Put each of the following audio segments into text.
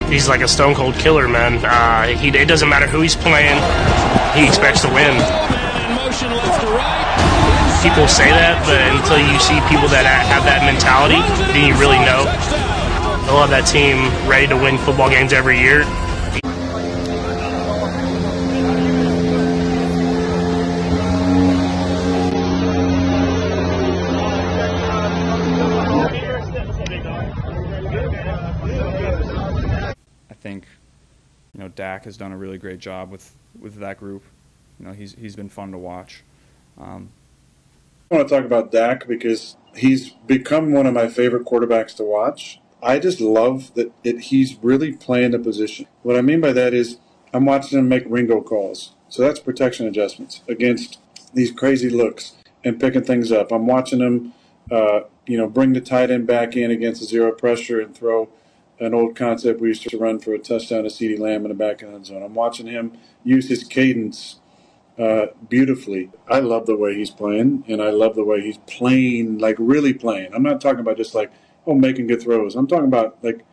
He's like a stone cold killer, man. It doesn't matter who he's playing. He expects to win. People say that, but until you see people that have that mentality, then you really know. They'll have that team ready to win football games every year. I think, DAK has done a really great job with that group. He's been fun to watch. I want to talk about DAK because he's become one of my favorite quarterbacks to watch. I just love that he's really playing the position. What I mean by that is I'm watching him make Ringo calls. So that's protection adjustments against these crazy looks and picking things up. I'm watching him, bring the tight end back in against zero pressure and throw an old concept we used to run for a touchdown to CeeDee Lamb in the back end zone. I'm watching him use his cadence beautifully. I love the way he's playing, and I love the way he's playing, like really playing. I'm not talking about just like, making good throws. I'm talking about, like,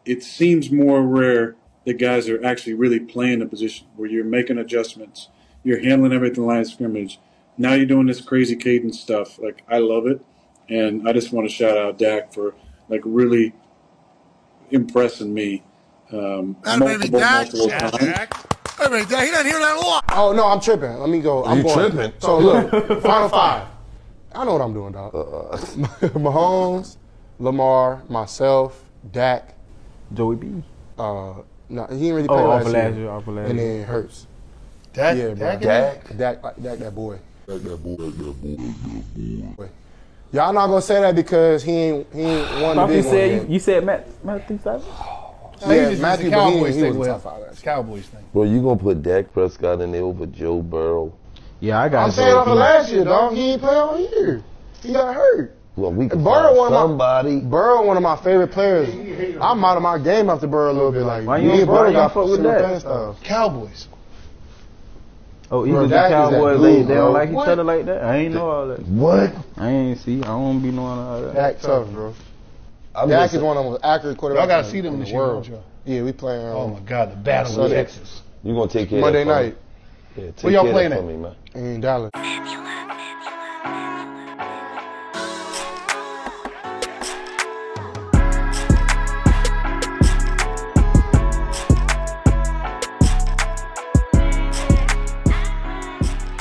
it seems more rare that guys are actually really playing the position where you're making adjustments. You're handling everything line of scrimmage. Now you're doing this crazy cadence stuff. Like, I love it, and I just want to shout out DAK for, like, really impressing me multiple times. Hey, man, he doesn't hear that a lot. Oh, no, I'm tripping. Let me go. I'm going. Tripping? So, look, Final Five. I know what I'm doing, dog. Mahomes, Lamar, myself, DAK. Joey B. No, he didn't really play last year. And then Hurts. DAK? Yeah, bro. DAK, that boy. Y'all not gonna say that because he ain't won the big one. You said Matthew Stafford? Yeah, Matthew, Cowboys thing. Cowboys thing. Well, you gonna put Dak Prescott in there over Joe Burrow? Yeah, I got. I'm saying over last year, dog. He ain't play all year. He got hurt. Well, we can Burrow, find Burrow, one of my favorite players. I'm out of my game after Burrow a little bit. Like, why you Burrow got fuck with that? Cowboys. Oh, even the Cowboys, they don't like each other like that? I ain't know all that. What? I ain't see. I don't be knowing all that. Dak tough, bro. DAK is one of the most accurate quarterbacks. Y'all gotta see them in this the year, world. don't y'all? Yeah, we playing. Oh my God, the battle of Texas. You gonna take care Monday of that for night. Me? Yeah, take Where y'all care playing of that at? for me, man. In Dallas.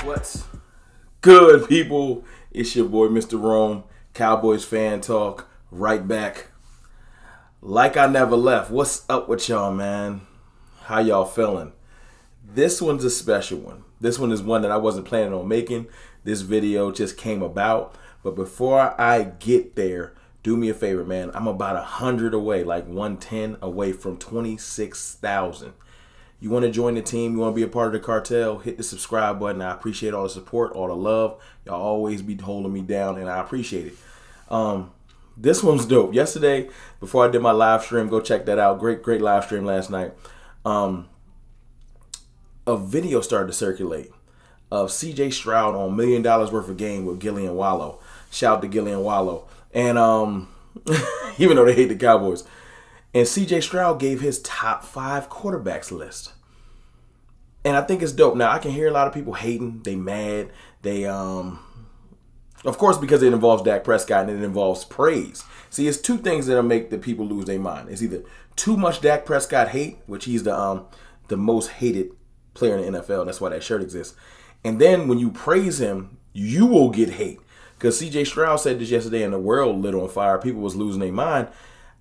What's good, people? It's your boy, Mr. Rome, Cowboys Fan Talk, right back. Like I never left. What's up with y'all, man? How y'all feeling? This one's a special one. This one is one that I wasn't planning on making. This video just came about. But before I get there, do me a favor, man. I'm about 100 away, like 110 away from 26,000. You want to join the team, you want to be a part of the cartel, hit the subscribe button. I appreciate all the support, all the love. Y'all always be holding me down, and I appreciate it. This one's dope. Yesterday, before I did my live stream, go check that out. Great live stream last night. A video started to circulate of CJ Stroud on $1 million worth of game with Gillian Wallow. Shout out to Gillian Wallow. And even though they hate the Cowboys. And CJ Stroud gave his top 5 quarterbacks list. And I think it's dope. Now, I can hear a lot of people hating. They mad. They, of course, because it involves Dak Prescott and it involves praise. See, it's two things that'll make the people lose their mind. It's either too much Dak Prescott hate, which he's the most hated player in the NFL. That's why that shirt exists. And then when you praise him, you will get hate. Because CJ Stroud said this yesterday and the world lit on fire. People was losing their mind.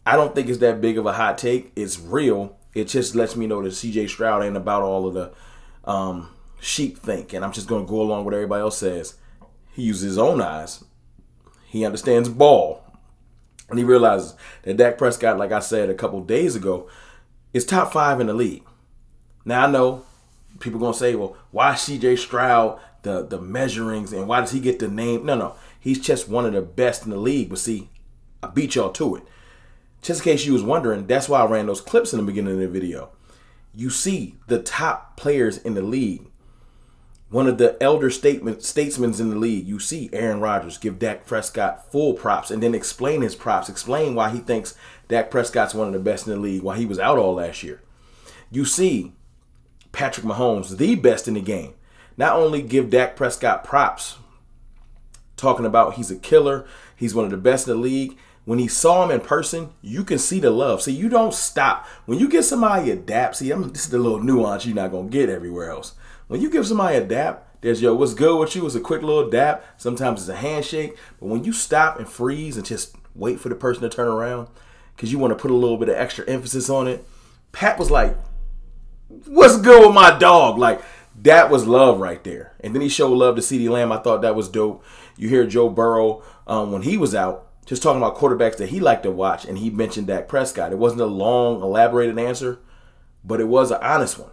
I don't think it's that big of a hot take. It's real. It just lets me know that CJ Stroud ain't about all of the sheep think. And I'm just going to go along with what everybody else says. He uses his own eyes. He understands ball. And he realizes that Dak Prescott, like I said a couple days ago, is top 5 in the league. Now, I know people going to say, well, why CJ Stroud, the measurings, and why does he get the name? No. He's just one of the best in the league. But see, I beat y'all to it. Just in case you was wondering, that's why I ran those clips in the beginning of the video. You see the top players in the league. One of the elder statesmen in the league. You see Aaron Rodgers give Dak Prescott full props and then explain his props, explain why he thinks Dak Prescott's one of the best in the league, why he was out all last year. You see Patrick Mahomes, the best in the game, not only give Dak Prescott props, talking about he's a killer, he's one of the best in the league. When he saw him in person, you can see the love. See, you don't stop. When you give somebody a dap, see, this is the little nuance you're not going to get everywhere else. When you give somebody a dap, there's, yo, what's good with you? It's a quick little dap. Sometimes it's a handshake. But when you stop and freeze and just wait for the person to turn around because you want to put a little bit of extra emphasis on it, Pat was like, what's good with my dog? Like, that was love right there. And then he showed love to CeeDee Lamb. I thought that was dope. You hear Joe Burrow when he was out, just talking about quarterbacks that he liked to watch, and he mentioned Dak Prescott. It wasn't a long, elaborated answer, but it was an honest one.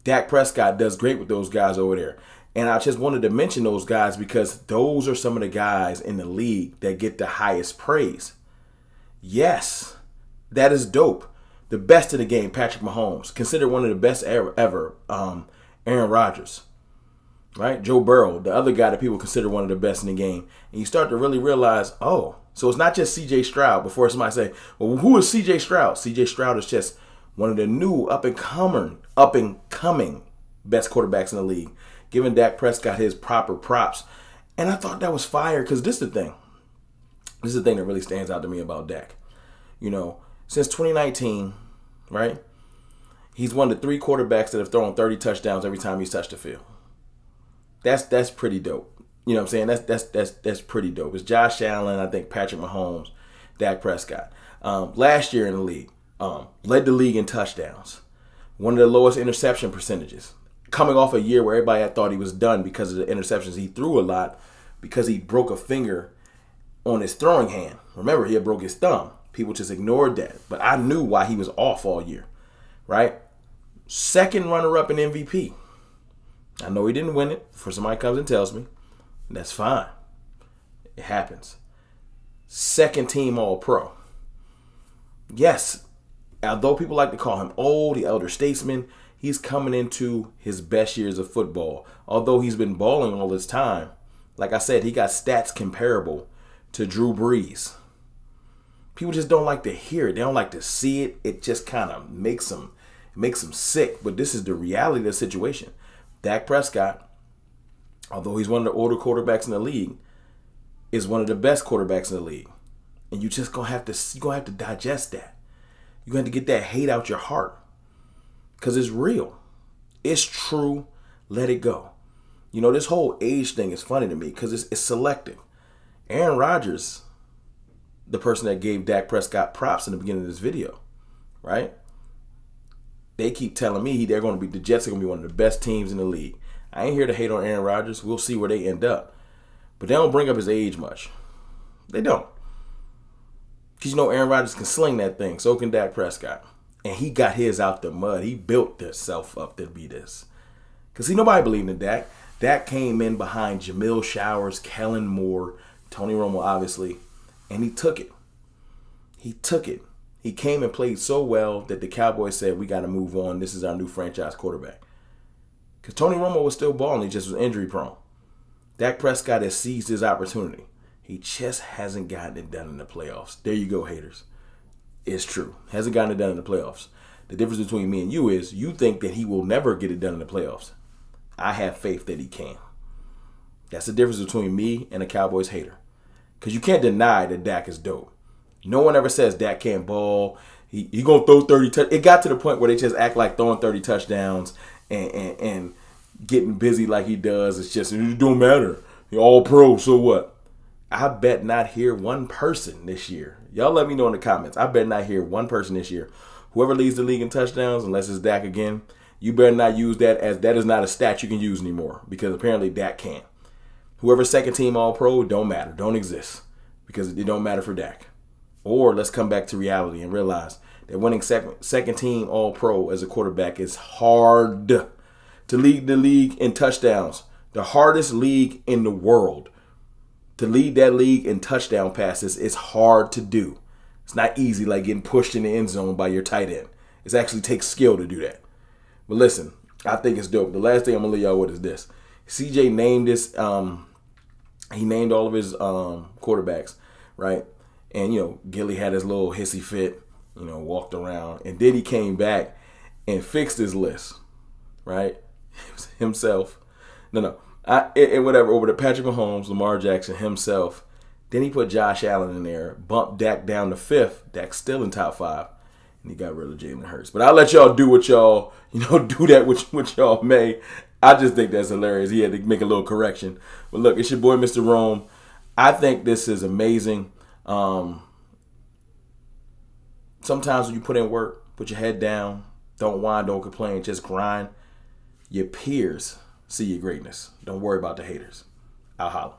Dak Prescott does great with those guys over there. And I just wanted to mention those guys because those are some of the guys in the league that get the highest praise. Yes, that is dope. The best in the game, Patrick Mahomes, considered one of the best ever. Aaron Rodgers, right? Joe Burrow, the other guy that people consider one of the best in the game. And you start to really realize, oh, so it's not just C.J. Stroud. Before somebody say, well, who is C.J. Stroud? C.J. Stroud is just one of the new up-and-coming best quarterbacks in the league, giving Dak Prescott his proper props. And I thought that was fire because this is the thing. This is the thing that really stands out to me about Dak. You know, since 2019, right, he's one of the 3 quarterbacks that have thrown 30 touchdowns every time he's touched the field. That's pretty dope. You know what I'm saying? That's pretty dope. It's Josh Allen, I think Patrick Mahomes, Dak Prescott. Last year in the league, led the league in touchdowns. One of the lowest interception percentages. Coming off a year where everybody had thought he was done because of the interceptions. He threw a lot because he broke a finger on his throwing hand. Remember, he had broke his thumb. People just ignored that. But I knew why he was off all year, right? Second runner-up in MVP. I know he didn't win it. Before somebody comes and tells me, that's fine. It happens. Second team All-Pro. Yes, although people like to call him old, the elder statesman, he's coming into his best years of football. Although he's been balling all this time, like I said, he got stats comparable to Drew Brees. People just don't like to hear it. They don't like to see it. It just kind of makes them sick. But this is the reality of the situation. Dak Prescott, although he's one of the older quarterbacks in the league, is one of the best quarterbacks in the league. And you just gonna have to digest that. You're gonna have to get that hate out your heart. Because it's real. It's true. Let it go. You know, this whole age thing is funny to me because it's selective. Aaron Rodgers, the person that gave Dak Prescott props in the beginning of this video, right? They keep telling me the Jets are going to be one of the best teams in the league. I ain't here to hate on Aaron Rodgers. We'll see where they end up. But they don't bring up his age much. They don't. Because you know Aaron Rodgers can sling that thing. So can Dak Prescott. And he got his out the mud. He built himself up to be this. Because see, nobody believed in Dak. Dak came in behind Jamil Showers, Kellen Moore, Tony Romo, obviously. And he took it. He took it. He came and played so well that the Cowboys said, we got to move on. This is our new franchise quarterback. Because Tony Romo was still balling. He just was injury prone. Dak Prescott has seized his opportunity. He just hasn't gotten it done in the playoffs. There you go, haters. It's true. Hasn't gotten it done in the playoffs. The difference between me and you is you think that he will never get it done in the playoffs. I have faith that he can. That's the difference between me and a Cowboys hater. Because you can't deny that Dak is dope. No one ever says Dak can't ball. He going to throw 30 touchdowns. It got to the point where they just act like throwing 30 touchdowns and getting busy like he does. It's just, it don't matter. You're all pro, so what? I bet not hear one person this year. Y'all let me know in the comments. I bet not hear one person this year. Whoever leads the league in touchdowns, unless it's Dak again, you better not use that as that is not a stat you can use anymore because apparently Dak can't. Whoever's second team All-Pro, don't matter. Don't exist because it don't matter for Dak. Or let's come back to reality and realize that winning second team All-Pro as a quarterback is hard. To lead the league in touchdowns, the hardest league in the world. To lead that league in touchdown passes is hard to do. It's not easy like getting pushed in the end zone by your tight end. It actually takes skill to do that. But listen, I think it's dope. The last thing I'm going to leave y'all with is this. CJ named this. He named all of his quarterbacks, right? And Gilly had his little hissy fit, walked around, and then he came back and fixed his list, right? Himself. Whatever, over to Patrick Mahomes, Lamar Jackson, himself. Then he put Josh Allen in there, bumped Dak down to 5th. Dak's still in top 5. And he got rid of Jalen Hurts. But I'll let y'all do what y'all, do that which y'all may. I just think that's hilarious. He had to make a little correction. But look, it's your boy, Mr. Rome. I think this is amazing. Sometimes when you put in work, put your head down, don't whine, don't complain, just grind. Your peers see your greatness. Don't worry about the haters. I'll holler.